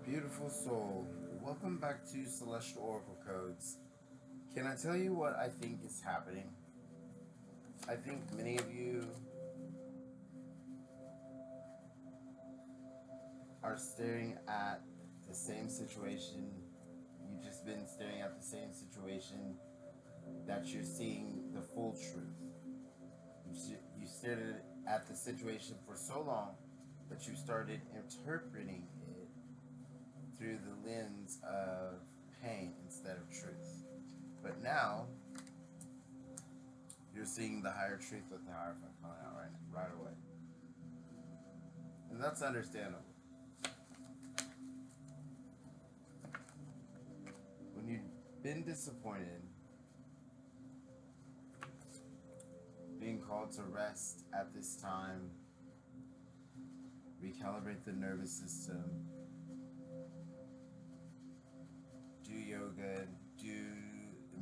Beautiful soul, welcome back to Celestial Oracle Codes. Can I tell you what I think is happening? I think many of you are staring at the same situation. You've just been staring at the same situation that you're seeing the full truth. You stared at the situation for so long that you started interpreting it through the lens of pain instead of truth. But now, you're seeing the higher truth with the Hierophant coming out right away. And that's understandable. When you've been disappointed, being called to rest at this time, recalibrate the nervous system, do yoga, do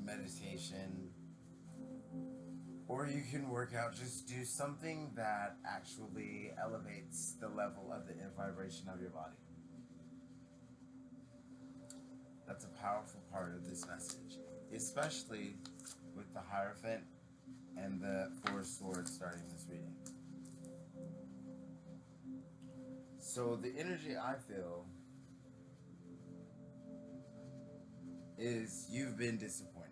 meditation, or you can work out, just do something that actually elevates the level of the vibration of your body. That's a powerful part of this message, especially with the Hierophant and the Four Swords starting this reading. So the energy I feel is you've been disappointed.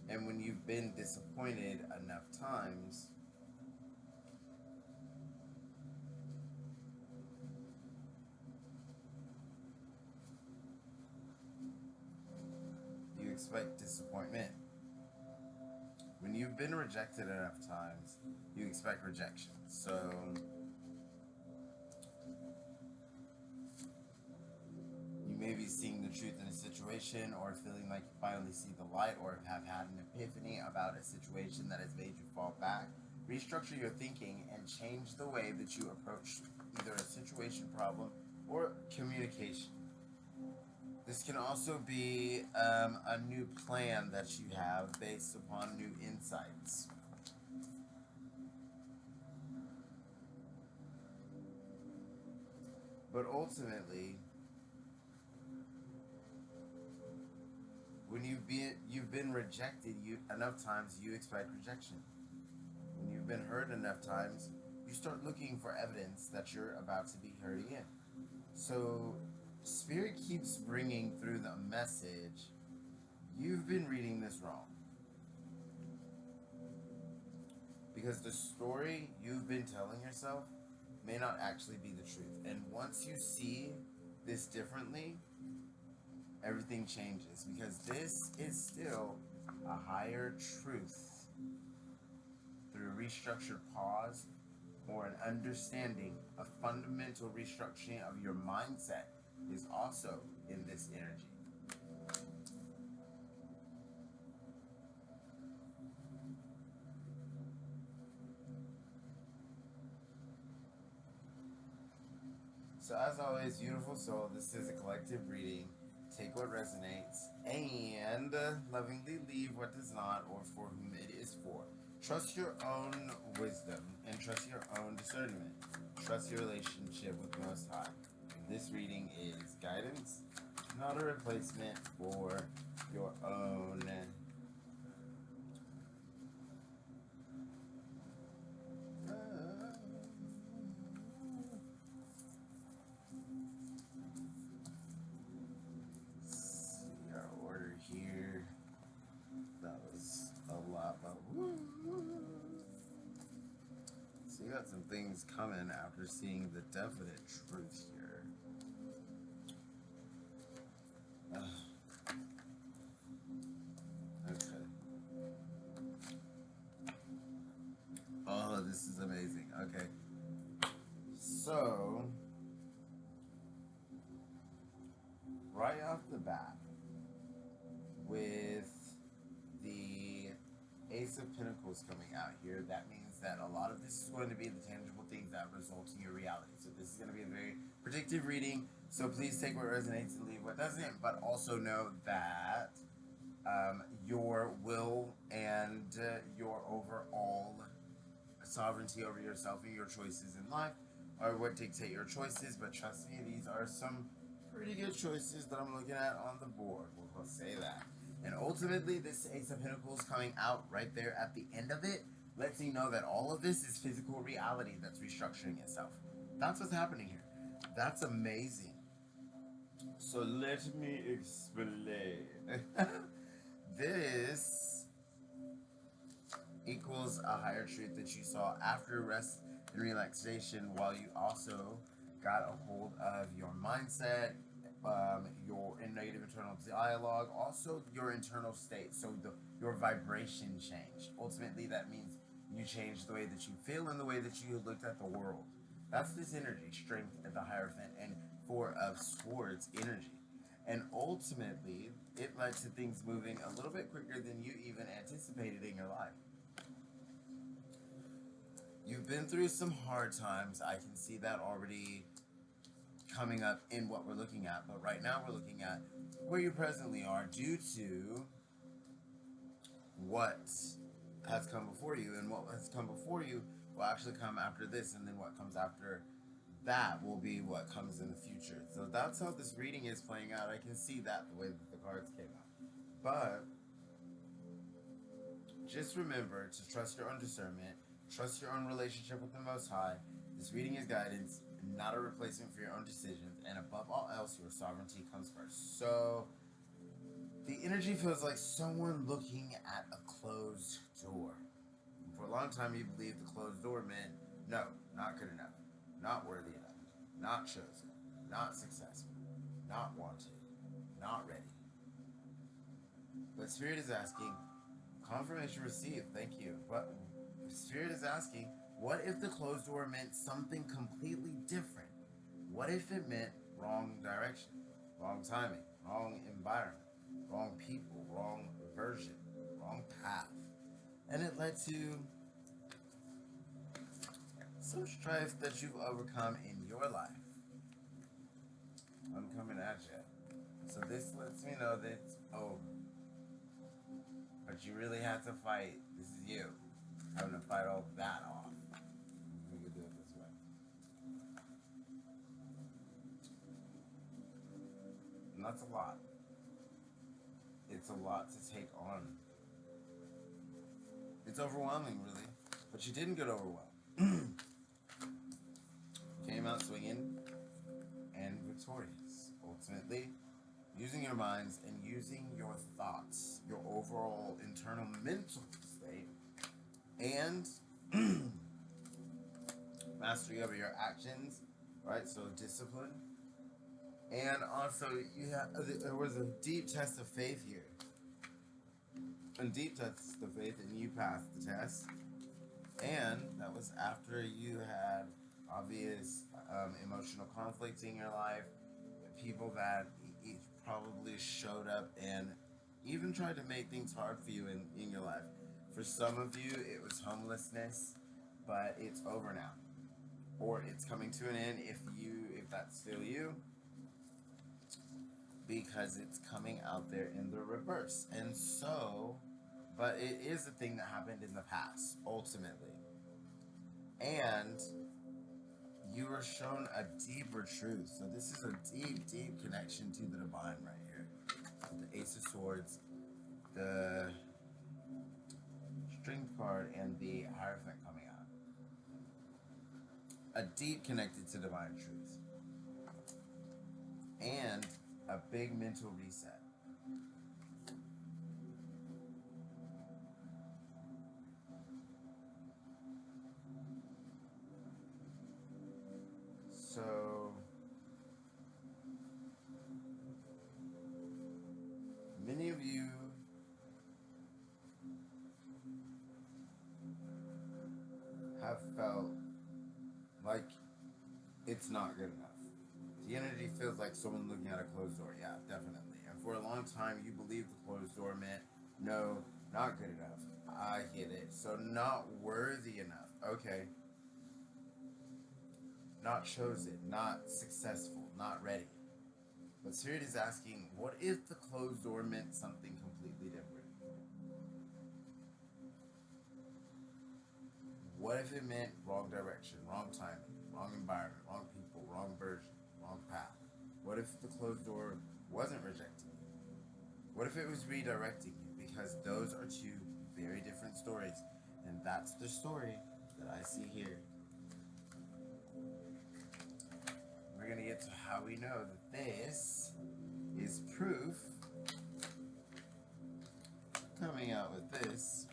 And when you've been disappointed enough times, you expect disappointment. When you've been rejected enough times, you expect rejection. So you may be seeing the truth in a situation, or feeling like you finally see the light, or have had an epiphany about a situation that has made you fall back. Restructure your thinking and change the way that you approach either a situation, problem, or communication. This can also be a new plan that you have based upon new insights. But ultimately, when you've been rejected enough times, you expect rejection. When you've been hurt enough times, you start looking for evidence that you're about to be hurt again. So Spirit keeps bringing through the message, you've been reading this wrong. Because the story you've been telling yourself may not actually be the truth. And once you see this differently, everything changes. Because this is still a higher truth. Through a restructured pause or an understanding, a fundamental restructuring of your mindset is also in this energy. So as always, beautiful soul, this is a collective reading. Take what resonates and lovingly leave what does not, or for whom it is for. Trust your own wisdom and trust your own discernment. Trust your relationship with Most High. This reading is guidance, not a replacement for your own here. That was a lot, but woo. So you got some things coming after seeing the definite truth here. Okay. Oh, this is amazing. Okay. So, right off the bat, with the Ace of Pentacles coming out here, that means that a lot of this is going to be the tangible things that result in your reality. So this is going to be a very predictive reading. So please take what resonates and leave what doesn't. But also know that your will and your overall sovereignty over yourself and your choices in life are what dictate your choices, but trust me, these are some pretty good choices that I'm looking at on the board. We'll say that. And ultimately, this Ace of Pentacles coming out right there at the end of it lets you know that all of this is physical reality that's restructuring itself. That's what's happening here. That's amazing. So let me explain. This equals a higher truth that you saw after rest and relaxation, while you also got a hold of your mindset, your native internal dialogue, also your internal state. So your vibration changed. Ultimately, that means you changed the way that you feel and the way that you looked at the world. That's this energy, strength at the Hierophant, and Four of Swords energy. And ultimately, it led to things moving a little bit quicker than you even anticipated in your life. You've been through some hard times. I can see that already coming up in what we're looking at. But right now we're looking at where you presently are due to what has come before you. And what has come before you will actually come after this. And then what comes after that will be what comes in the future. So that's how this reading is playing out. I can see that the way that the cards came out. But just remember to trust your own discernment. Trust your own relationship with the Most High. This reading is guidance, not a replacement for your own decisions. And above all else, your sovereignty comes first. So the energy feels like someone looking at a closed door. And for a long time, you believed the closed door meant no, not good enough, not worthy enough, not chosen, not successful, not wanted, not ready. But Spirit is asking, confirmation received, thank you. But Spirit is asking, what if the closed door meant something completely different? What if it meant wrong direction, wrong timing, wrong environment, wrong people, wrong version, wrong path? And it led to some strife that you've overcome in your life. I'm coming at you. So this lets me know that it's over. But you really had to fight. This is you having to fight all that off. We could do it this way. And that's a lot. It's a lot to take on. It's overwhelming, really. But you didn't get overwhelmed. You came out swinging and victorious. Ultimately, using your minds and using your thoughts, your overall internal mental state, and mastery over your actions, right? So discipline. And also, there was a deep test of faith here. A deep test of faith, and you passed the test. And that was after you had obvious emotional conflict in your life, people that probably showed up and even tried to make things hard for you in your life. For some of you, it was homelessness, but it's over now. Or it's coming to an end if that's still you, because it's coming out there in the reverse. And so, but it is a thing that happened in the past, ultimately. And you were shown a deeper truth. So this is a deep, deep connection to the divine right here. The Ace of Swords, the Strength card, and the Hierophant coming out. A deep connected to divine truth. And a big mental reset. So many of you have felt like it's not good enough. The energy feels like someone looking at a closed door. Yeah, definitely. And for a long time, you believed the closed door meant no, not good enough. I get it. So not worthy enough. Okay. Not chosen, not successful, not ready. But Spirit is asking, what if the closed door meant something completely different? What if it meant wrong direction, wrong timing, wrong environment, wrong people, wrong version, wrong path? What if the closed door wasn't rejecting you? What if it was redirecting you? Because those are two very different stories. And that's the story that I see here. We're going to get to how we know that this is proof. Coming out with this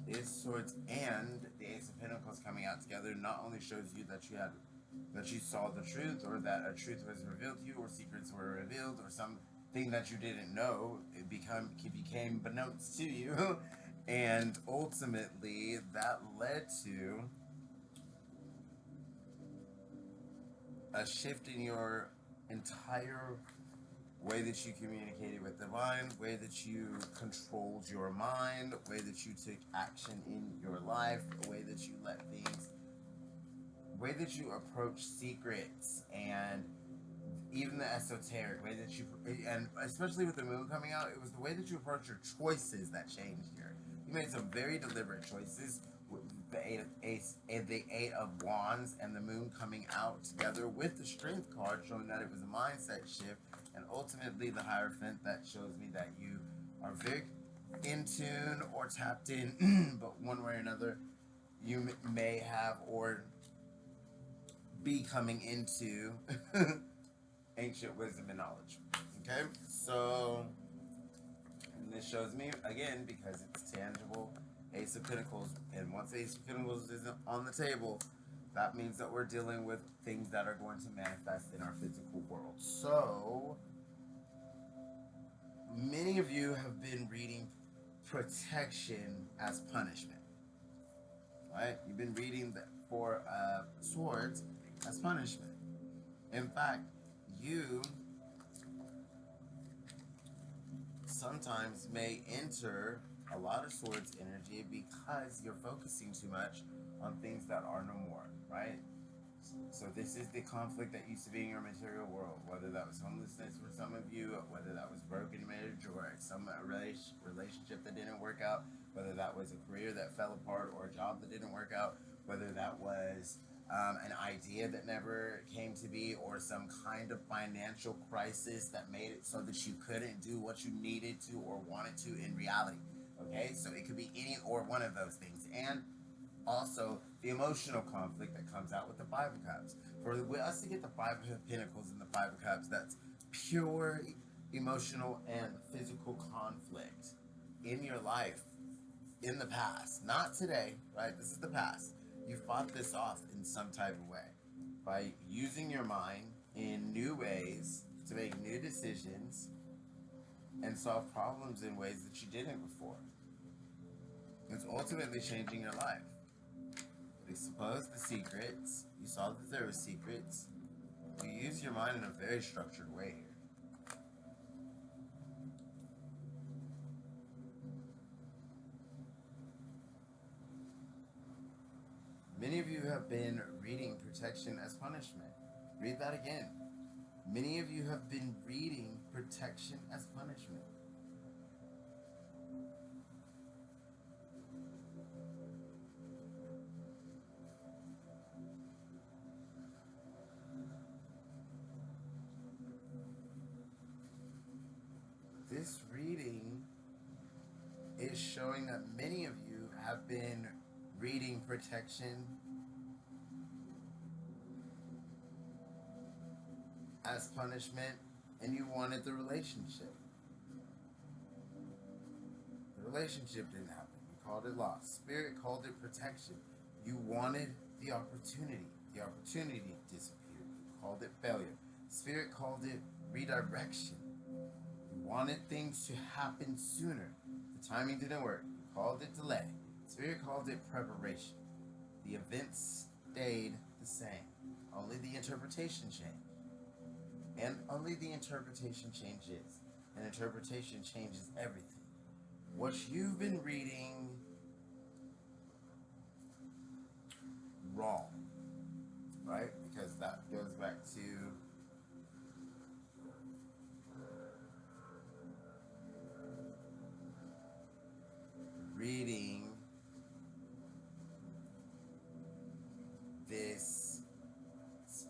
is swords and the Ace of Pentacles coming out together not only shows you that you saw the truth, or that a truth was revealed to you, or secrets were revealed, or something that you didn't know became beknownst to you, and ultimately that led to a shift in your entire way that you communicated with divine, way that you controlled your mind, way that you took action in your life, way that you let things, way that you approach secrets, and even the esoteric way that you, and especially with the moon coming out, it was the way that you approach your choices that changed here. You made some very deliberate choices with the Eight of Wands and the moon coming out together with the Strength card, showing that it was a mindset shift, and ultimately the Hierophant that shows me that you are very in tune or tapped in, but one way or another, you may have or be coming into ancient wisdom and knowledge. Okay, so, and this shows me again because it's tangible, Ace of Pentacles, and once Ace of Pentacles is on the table, that means that we're dealing with things that are going to manifest in our physical world. So many of you have been reading protection as punishment, right? You've been reading the Four of Swords as punishment. In fact, you sometimes may enter a lot of swords energy because you're focusing too much on things that are no more, right? So this is the conflict that used to be in your material world, whether that was homelessness for some of you, whether that was broken marriage or some relationship that didn't work out, whether that was a career that fell apart or a job that didn't work out, whether that was an idea that never came to be, or some kind of financial crisis that made it so that you couldn't do what you needed to or wanted to in reality. Okay, so it could be any or one of those things. And also the emotional conflict that comes out with the Five of Cups. For us to get the Five of Pentacles and the Five of Cups, that's pure emotional and physical conflict in your life in the past, not today, right? This is the past. You fought this off in some type of way by using your mind in new ways to make new decisions and solve problems in ways that you didn't before. It's ultimately changing your life. Exposed the secrets. You saw that there were secrets. You use your mind in a very structured way here. Many of you have been reading protection as punishment. Read that again. Many of you have been reading protection as punishment. This reading is showing that many of you have been reading protection as punishment, and you wanted the relationship. The relationship didn't happen. You called it loss. Spirit called it protection. You wanted the opportunity. The opportunity disappeared. You called it failure. Spirit called it redirection. You wanted things to happen sooner. The timing didn't work. You called it delay. Spirit called it preparation. The events stayed the same. Only the interpretation changed. And only the interpretation changes. And interpretation changes everything. What you've been reading wrong, right? Because that goes back to reading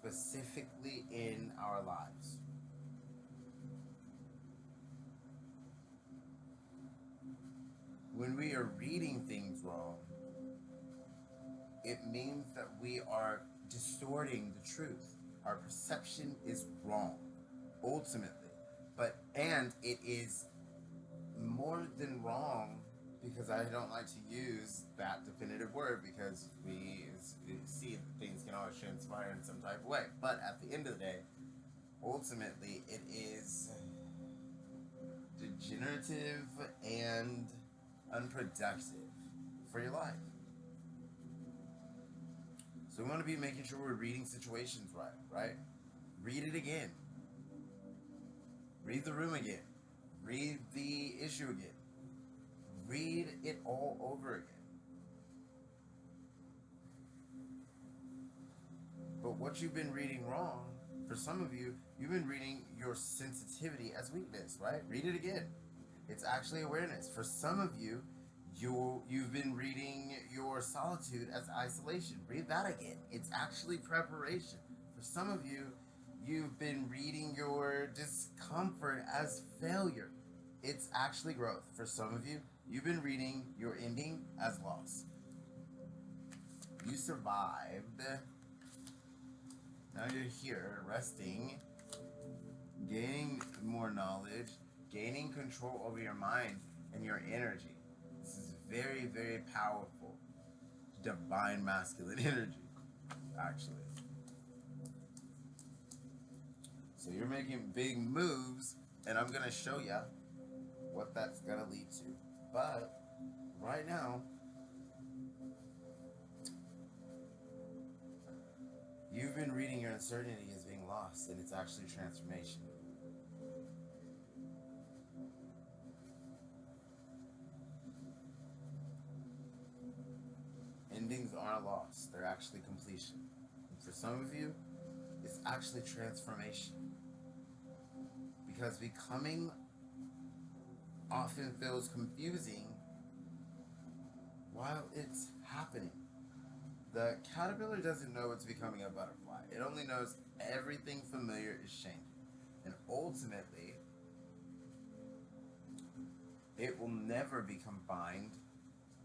specifically in our lives. When we are reading things wrong, it means that we are distorting the truth. Our perception is wrong, ultimately. And it is more than wrong, because I don't like to use that definitive word, because we see that things can always transpire in some type of way. But at the end of the day, ultimately, it is degenerative and unproductive for your life. So we want to be making sure we're reading situations right? Read it again. Read the room again. Read the issue again. Read it all over again. But what you've been reading wrong, for some of you, you've been reading your sensitivity as weakness, right? Read it again. It's actually awareness. For some of you, you've been reading your solitude as isolation. Read that again. It's actually preparation. For some of you, you've been reading your discomfort as failure. It's actually growth. For some of you, you've been reading your ending as loss. You survived. Now you're here, resting, gaining more knowledge, gaining control over your mind and your energy. This is very, very powerful. Divine masculine energy, actually. So you're making big moves, and I'm going to show you what that's going to lead to. But right now, you've been reading your uncertainty as being lost, and it's actually transformation. Endings aren't lost, they're actually completion. And for some of you, it's actually transformation. Because becoming often feels confusing while it's happening. The caterpillar doesn't know it's becoming a butterfly. It only knows everything familiar is changing. And ultimately, it will never be confined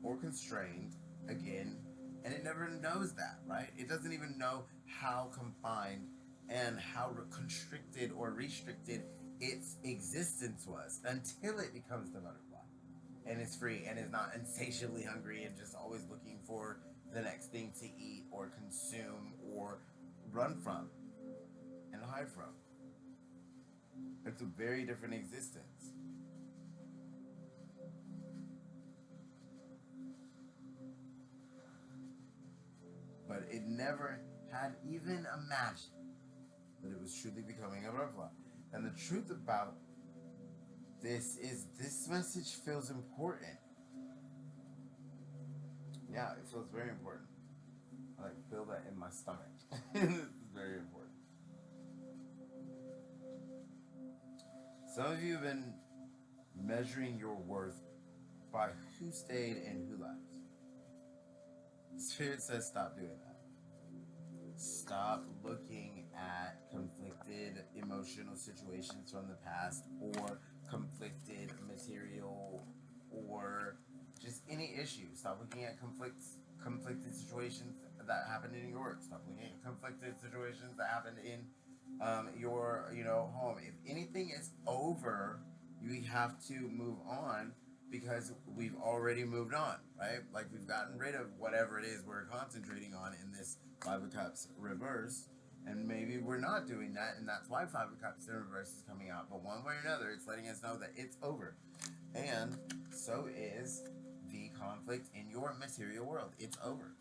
or constrained again. And it never knows that, right? It doesn't even know how confined and how constricted or restricted its existence was until it becomes the butterfly. And is free and is not insatiably hungry and just always looking for the next thing to eat or consume or run from and hide from. It's a very different existence. But it never had even imagined that it was truly becoming a butterfly. And the truth about this is this message feels important. Yeah, it feels very important. I feel that in my stomach. This is very important. Some of you have been measuring your worth by who stayed and who left. Spirit says stop doing that. Stop looking at conflicted emotional situations from the past or conflicted material or just any issue. Stop looking at conflicted situations that happened in your work. Stop looking at conflicted situations that happened in your home. If anything is over, you have to move on because we've already moved on, right? Like we've gotten rid of whatever it is we're concentrating on in this Five of Cups reverse. And maybe we're not doing that, and that's why Five of Cups in reverse is coming out. But one way or another, it's letting us know that it's over. And so is the conflict in your material world. It's over.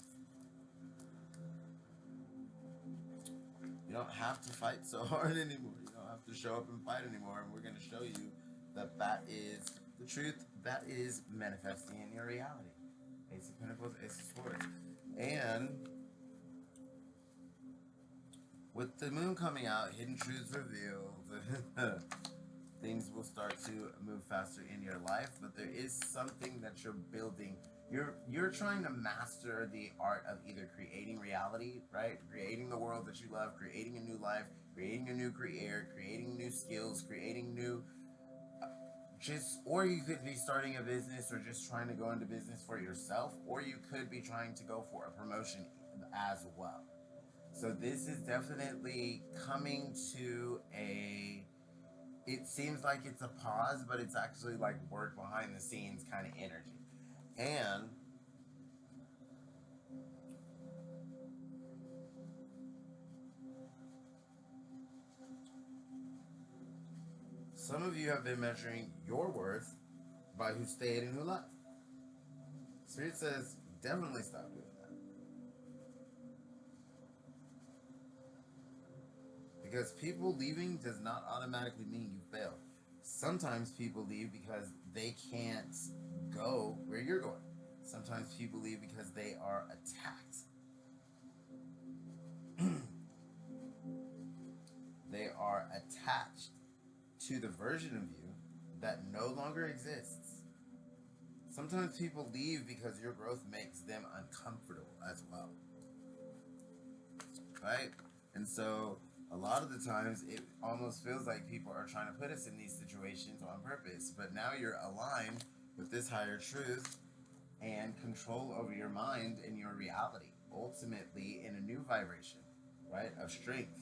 You don't have to fight so hard anymore. You don't have to show up and fight anymore. And we're going to show you that that is the truth. That is manifesting in your reality. Ace of Pentacles, Ace of Swords. And with the moon coming out, hidden truths revealed, things will start to move faster in your life. But there is something that you're building You're trying to master the art of either creating reality, right? Creating the world that you love, creating a new life, creating a new career, creating new skills, creating new just, or you could be starting a business or just trying to go into business for yourself, or you could be trying to go for a promotion as well. So this is definitely coming to a, it seems like it's a pause, but it's actually like work behind the scenes kind of energy. And some of you have been measuring your worth by who stayed and who left. Spirit says definitely stop doing that. Because people leaving does not automatically mean you failed. Sometimes people leave because they can't go where you're going. Sometimes people leave because they are attacked. They are attached to the version of you that no longer exists. Sometimes people leave because your growth makes them uncomfortable as well. Right? And so a lot of the times it almost feels like people are trying to put us in these situations on purpose. But now you're aligned with this higher truth and control over your mind and your reality, ultimately in a new vibration, right? Of strength.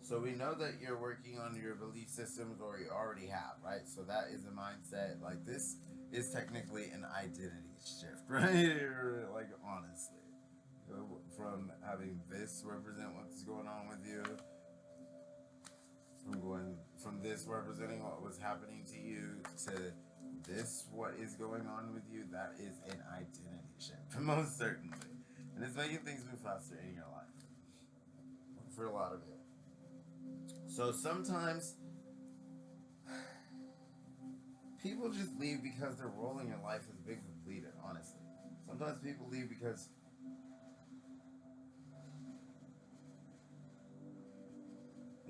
So we know that you're working on your belief systems, or you already have, right? So that is a mindset. Like, this is technically an identity shift, right? Like, honestly, from having this represent what's going on with you, from this representing what was happening to you, to this what is going on with you, that is an identity shift, most certainly. And it's making things move faster in your life for a lot of you. So sometimes people just leave because their role in your life has been completed, honestly. Sometimes people leave because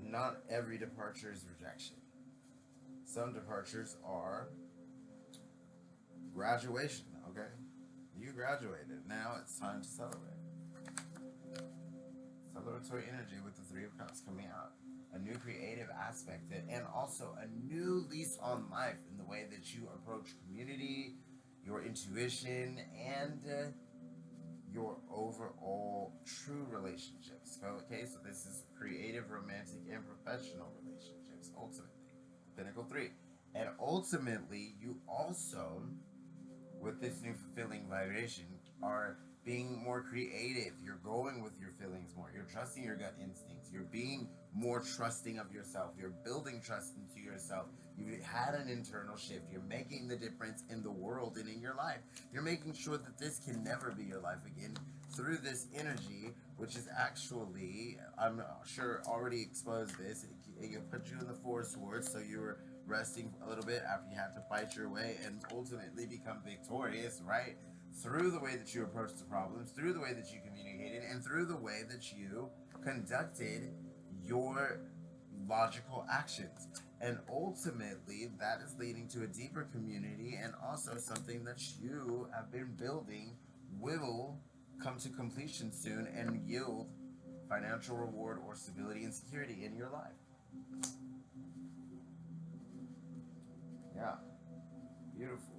not every departure is rejection. Some departures are graduation, okay? You graduated. Now it's time to celebrate. Celebratory energy with the Three of Cups coming out. A new creative aspect, and also a new lease on life in the way that you approach community, your intuition, and your overall true relationships. Okay, so this is creative, romantic, and professional relationships, ultimately. Pinnacle 3. And ultimately, you also, with this new fulfilling vibration, are being more creative. You're going with your feelings more. You're trusting your gut instincts. You're being more trusting of yourself. You're building trust into yourself. You've had an internal shift. You're making the difference in the world and in your life. You're making sure that this can never be your life again through this energy, which is actually, I'm sure already exposed this. It put you in the Four Swords, so you were resting a little bit after you had to fight your way and ultimately become victorious, right? Through the way that you approached the problems, through the way that you communicated, and through the way that you conducted your logical actions. And ultimately, that is leading to a deeper community, and also something that you have been building will come to completion soon and yield financial reward or stability and security in your life. Yeah, beautiful.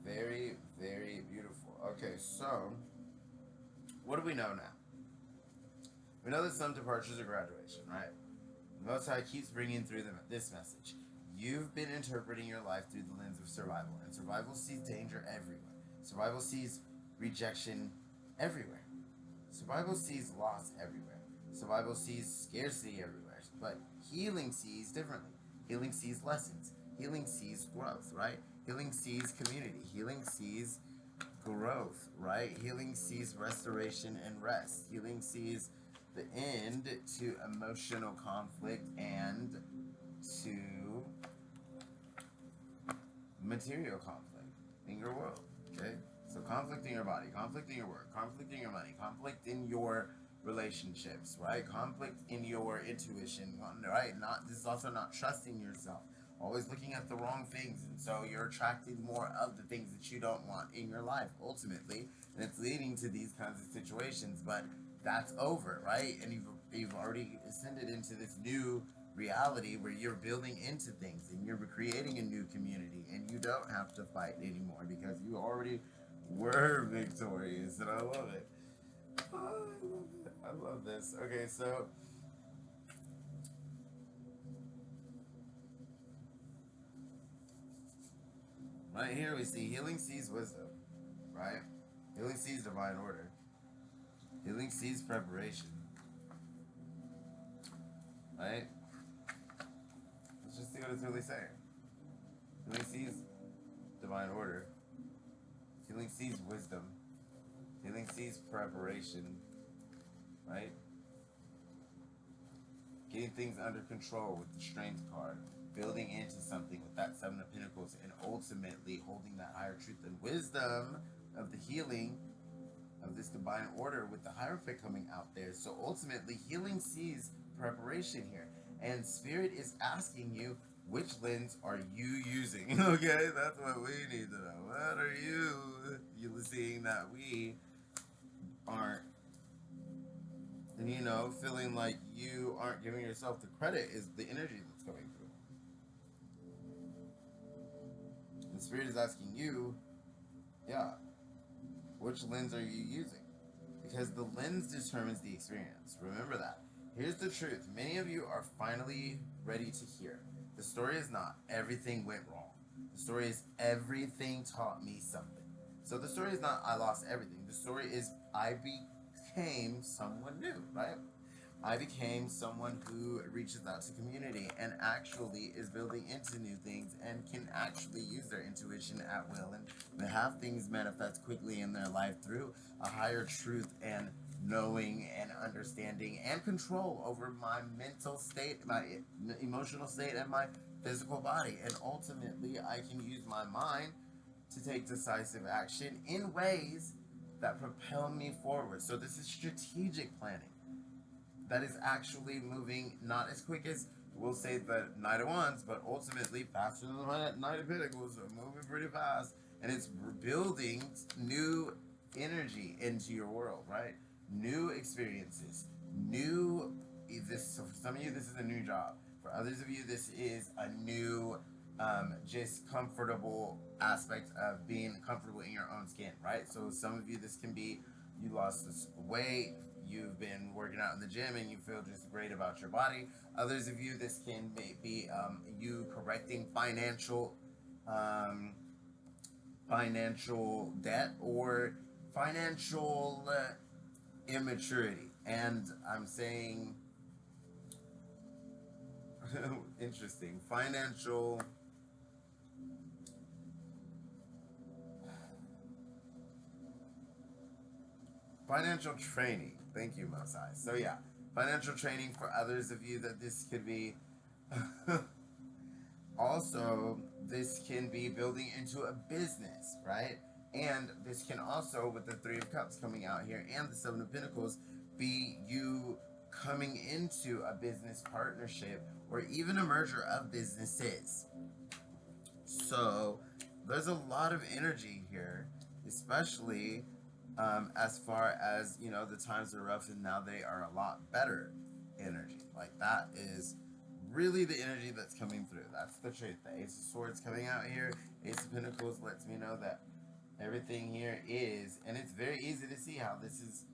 Very, very beautiful. Okay, so what do we know now? We know that some departures are graduation, right? Most High keeps bringing through this message. You've been interpreting your life through the lens of survival, and survival sees danger everywhere. Survival sees rejection everywhere. Survival sees loss everywhere. Survival sees scarcity everywhere. But healing sees differently. Healing sees lessons. Healing sees growth, right? Healing sees community. Healing sees growth, right? Healing sees restoration and rest. Healing sees the end to emotional conflict and to material conflict in your world, okay? So conflict in your body, conflict in your work, conflict in your money, conflict in your relationships, right? Conflict in your intuition, right? Not this is also not trusting yourself, always looking at the wrong things, and so you're attracting more of the things that you don't want in your life ultimately, and it's leading to these kinds of situations. But that's over, right? And you've already ascended into this new reality where you're building into things and you're creating a new community, and you don't have to fight anymore because you already were victorious, and I love it. Oh, I love it. I love this. Okay, so right here we see healing sees wisdom, right? Healing sees divine order. Healing sees preparation, right? Let's just see what it's really saying. Healing sees divine order. Healing sees wisdom. Healing sees preparation, right? Getting things under control with the strength card. Building into something with that Seven of Pentacles, and ultimately holding that higher truth and wisdom of the healing of this divine order with the Hierophant coming out there. So ultimately, healing sees preparation here. And Spirit is asking you, which lens are you using? Okay, that's what we need to know. What are you seeing that we aren't, feeling like you aren't giving yourself the credit is the energy that's coming through. And Spirit is asking you, yeah, which lens are you using? Because the lens determines the experience. Remember that. Here's the truth. Many of you are finally ready to hear. The story is not everything went wrong. The story is everything taught me something. So the story is not I lost everything. The story is I became someone new, right? I became someone who reaches out to community and actually is building into new things and can actually use their intuition at will and have things manifest quickly in their life through a higher truth and knowing and understanding and control over my mental state, my emotional state, and my physical body. And ultimately, I can use my mind to take decisive action in ways that propel me forward. So this is strategic planning that is actually moving not as quick as we'll say the Knight of Wands, but ultimately faster than the Knight of Pentacles. So moving pretty fast, and it's building new energy into your world, right? New experiences, new. This so for some of you, this is a new job. For others of you, this is a new, just comfortable aspect of being comfortable in your own skin, right? So some of you, this can be you lost this weight, you've been working out in the gym and you feel just great about your body. Others of you, this can be you correcting um, financial debt or financial immaturity. And I'm saying, interesting, financial training. Thank you, Mosai. So yeah, financial training for others of you that this could be. Also, this can be building into a business, right? And this can also, with the Three of Cups coming out here and the Seven of Pentacles, be you coming into a business partnership or even a merger of businesses. So there's a lot of energy here, especially as far as, the times are rough and now they are a lot better energy. Like that is really the energy that's coming through. That's the truth. The Ace of Swords coming out here. Ace of Pentacles lets me know that everything here is, and it's very easy to see how this is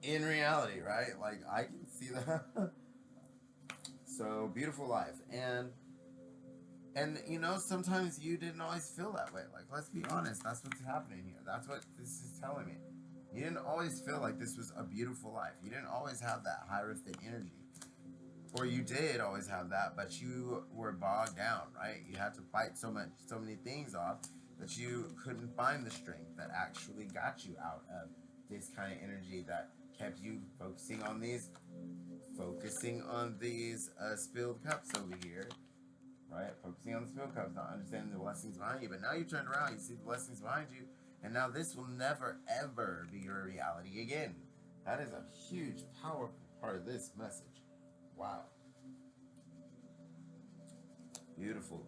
in reality, right? Like I can see that. So beautiful life. And sometimes you didn't always feel that way. Like, let's be honest, that's what's happening here. That's what this is telling me. You didn't always feel like this was a beautiful life. You didn't always have that Hierophant energy. Or you did always have that, but you were bogged down, right? You had to fight so many things off that you couldn't find the strength that actually got you out of this kind of energy that kept you focusing on these spilled cups over here, right? Focusing on the spilled cups, not understanding the blessings behind you. But now you turned around, you see the blessings behind you, and now this will never ever be your reality again. That is a huge, powerful part of this message. Wow. Beautiful.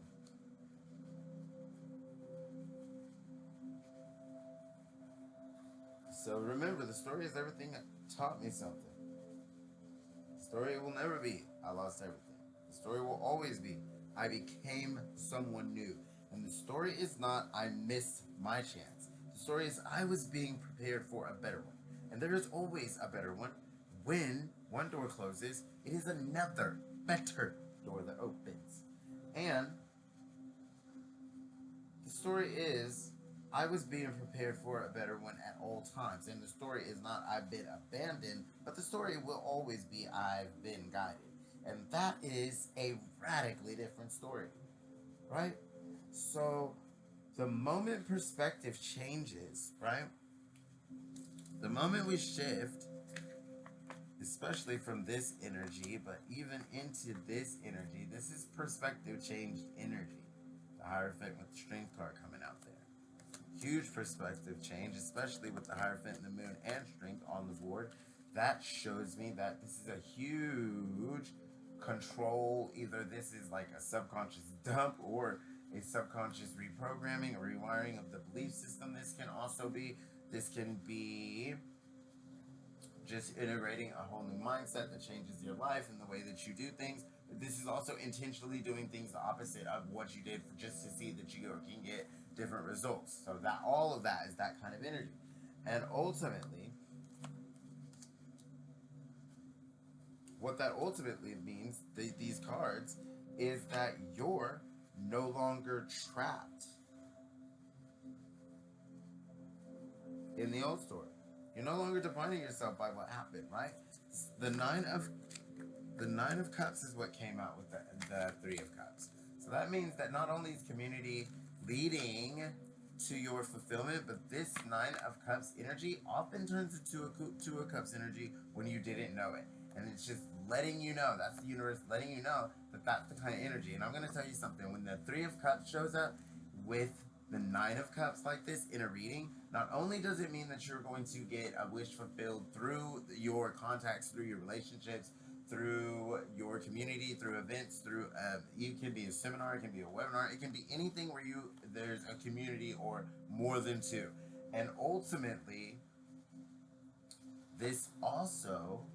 So remember, the story is everything that taught me something. The story will never be, I lost everything. The story will always be, I became someone new. And the story is not, I missed my chance. The story is, I was being prepared for a better one. And there is always a better one. When one door closes, it is another better door that opens. And the story is, I was being prepared for a better one at all times. And the story is not, I've been abandoned, but the story will always be, I've been guided. And that is a radically different story, right? So the moment perspective changes, right? The moment we shift, especially from this energy, but even into this energy, this is perspective changed energy. The Hierophant with the Strength card coming out there. Huge perspective change, especially with the Hierophant and the Moon and Strength on the board. That shows me that this is a huge control. Either this is like a subconscious dump or a subconscious reprogramming or rewiring of the belief system. This can also be, this can be just integrating a whole new mindset that changes your life and the way that you do things. This is also intentionally doing things the opposite of what you did for just to see that you can get different results. So that all of that is that kind of energy. And ultimately, what that ultimately means, these cards, is that you're no longer trapped in the old story. You're no longer defining yourself by what happened, right? The nine of cups is what came out with the 3 of cups. So that means that not only is community leading to your fulfillment, but this 9 of cups energy often turns into a 2 of cups energy when you didn't know it. And it's just letting you know, that's the universe letting you know that that's the kind of energy. And I'm going to tell you something, when the 3 of cups shows up with the 9 of cups like this in a reading, not only does it mean that you're going to get a wish fulfilled through your contacts, through your relationships, through your community, through events, through it can be a seminar, it can be a webinar, it can be anything where there's a community or more than 2. And ultimately, this also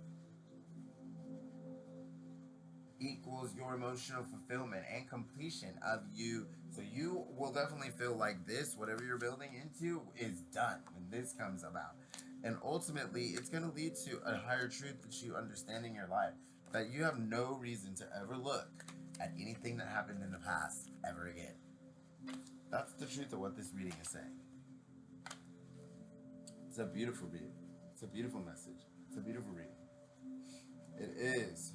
equals your emotional fulfillment and completion of you. So you will definitely feel like this, whatever you're building into, is done when this comes about. And ultimately, it's going to lead to a higher truth that you understand in your life, that you have no reason to ever look at anything that happened in the past ever again. That's the truth of what this reading is saying. It's a beautiful reading. It's a beautiful message. It's a beautiful reading. It is.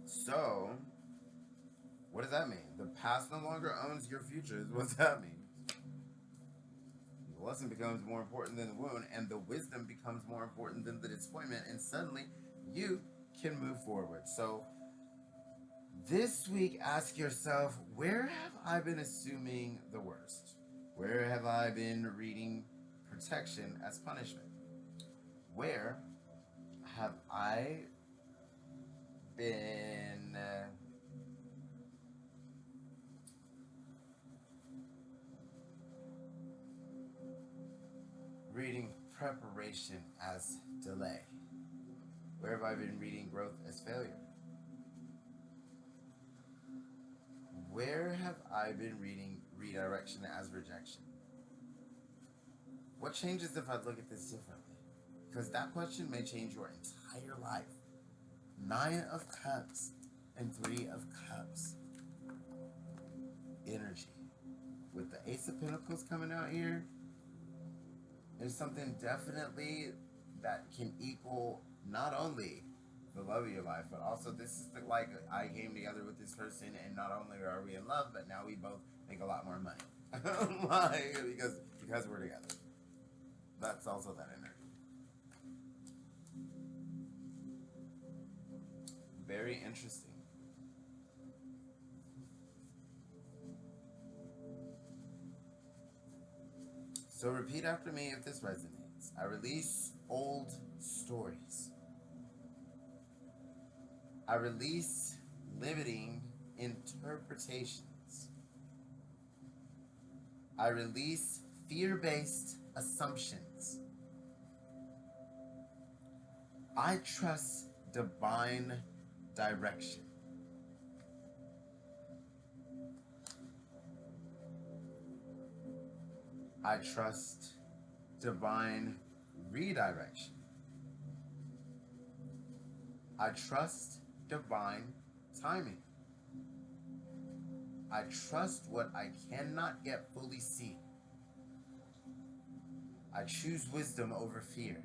So, what does that mean? The past no longer owns your future. What's that mean? The lesson becomes more important than the wound, and the wisdom becomes more important than the disappointment, and suddenly you can move forward. So, this week, ask yourself, where have I been assuming the worst? Where have I been reading protection as punishment? Where have I been reading preparation as delay? Where have I been reading growth as failure? Where have I been reading redirection as rejection? What changes if I look at this differently? Because that question may change your entire life. 9 of Cups and 3 of Cups energy. With the Ace of Pentacles coming out here, there's something definitely that can equal not only the love of your life, but also this is like I came together with this person, and not only are we in love, but now we both make a lot more money. Like, because we're together. That's also that energy. Very interesting. So repeat after me if this resonates. I release old stories. I release limiting interpretations. I release fear-based assumptions. I trust divine direction. I trust divine redirection. I trust divine timing. I trust what I cannot yet fully see. I choose wisdom over fear.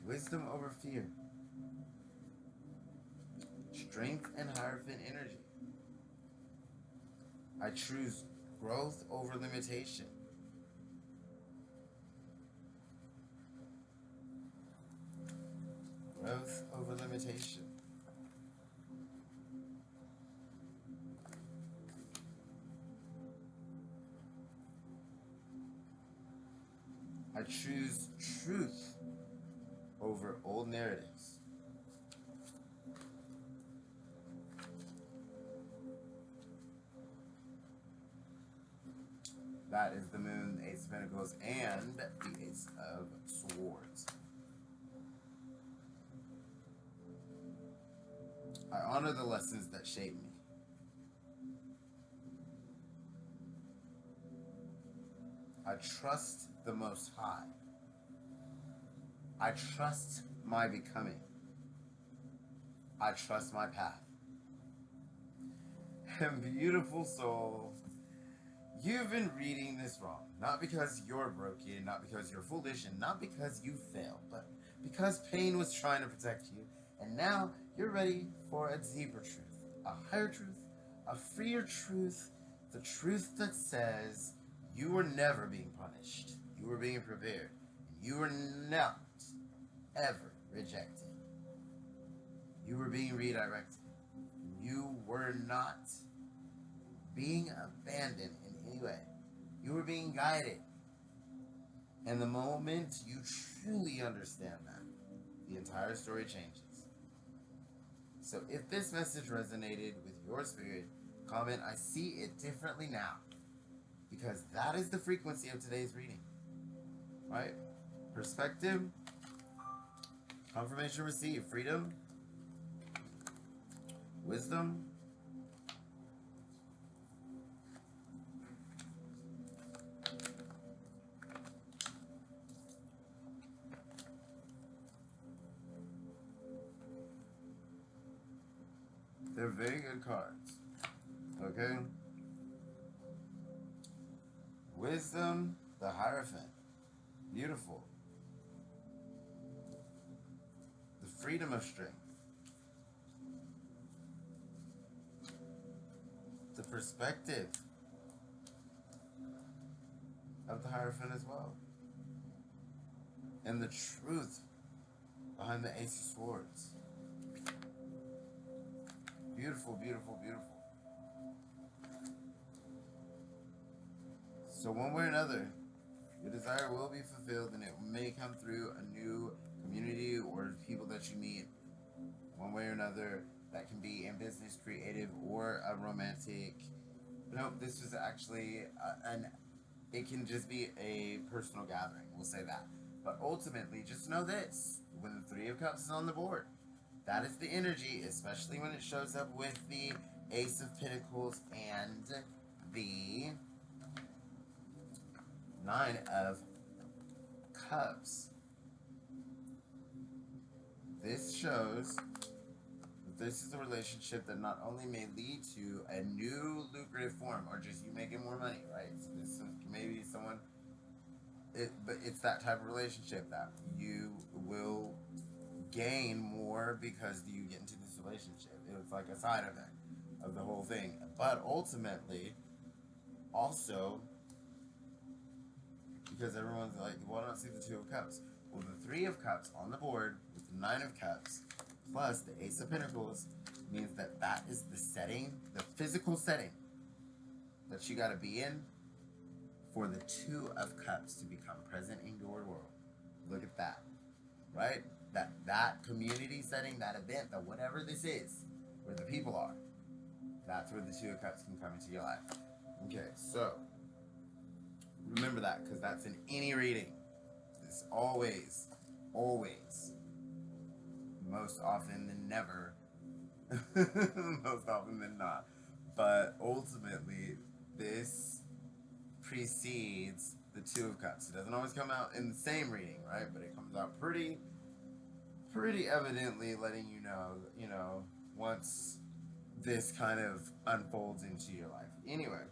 Wisdom over fear. Strength and Hierophant energy. I choose growth over limitation. Growth over limitation. I choose truth over old narratives. That is the Moon, the Ace of Pentacles, and the Ace of Swords. I honor the lessons that shape me. I trust the Most High. I trust my becoming. I trust my path. And beautiful soul, you've been reading this wrong. Not because you're broken, not because you're foolish, and not because you failed, but because pain was trying to protect you. And now you're ready for a deeper truth, a higher truth, a freer truth, the truth that says you were never being punished. You were being prepared. You were not ever rejected. You were being redirected. You were not being abandoned in any way. You were being guided. And the moment you truly understand that, the entire story changes. So if this message resonated with your spirit, comment, I see it differently now. Because that is the frequency of today's reading. Right? Perspective, confirmation received, freedom, wisdom, they're very good cards. Okay? Wisdom, the Hierophant. Beautiful. The freedom of strength. The perspective of the Hierophant as well. And the truth behind the Ace of Swords. Beautiful, beautiful, beautiful. So one way or another, your desire will be fulfilled, and it may come through a new community or people that you meet. One way or another, that can be in business, creative, or a romantic. No, this is actually it can just be a personal gathering. We'll say that. But ultimately, just know this: when the Three of Cups is on the board, that is the energy, especially when it shows up with the Ace of Pentacles and the Nine of Cups. This shows that this is a relationship that not only may lead to a new lucrative form, or just you making more money, right? So this is maybe someone, but it's that type of relationship that you will gain more because you get into this relationship. It's like a side effect of the whole thing. But ultimately, also, because everyone's like, well, I don't see the Two of Cups. Well, the Three of Cups on the board with the Nine of Cups plus the Ace of Pentacles means that that is the setting, the physical setting that you got to be in for the Two of Cups to become present in your world. Look at that, right? That community setting, that event, that whatever this is, where the people are, that's where the Two of Cups can come into your life. Okay, so remember that, because that's in any reading. It's always, always, most often than never, most often than not. But ultimately, this precedes the Two of Cups. It doesn't always come out in the same reading, right? But it comes out pretty evidently, letting you know, once this kind of unfolds into your life. Anyway,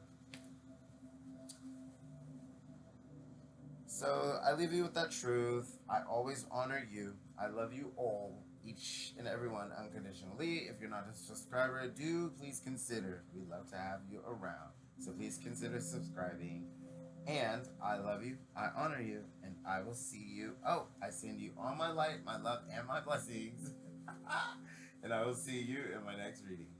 so I leave you with that truth. I always honor you. I love you all, each and every one, unconditionally. If you're not a subscriber, do please consider. We'd love to have you around. So please consider subscribing. And I love you, I honor you, and I will see you. Oh, I send you all my light, my love, and my blessings. And I will see you in my next reading.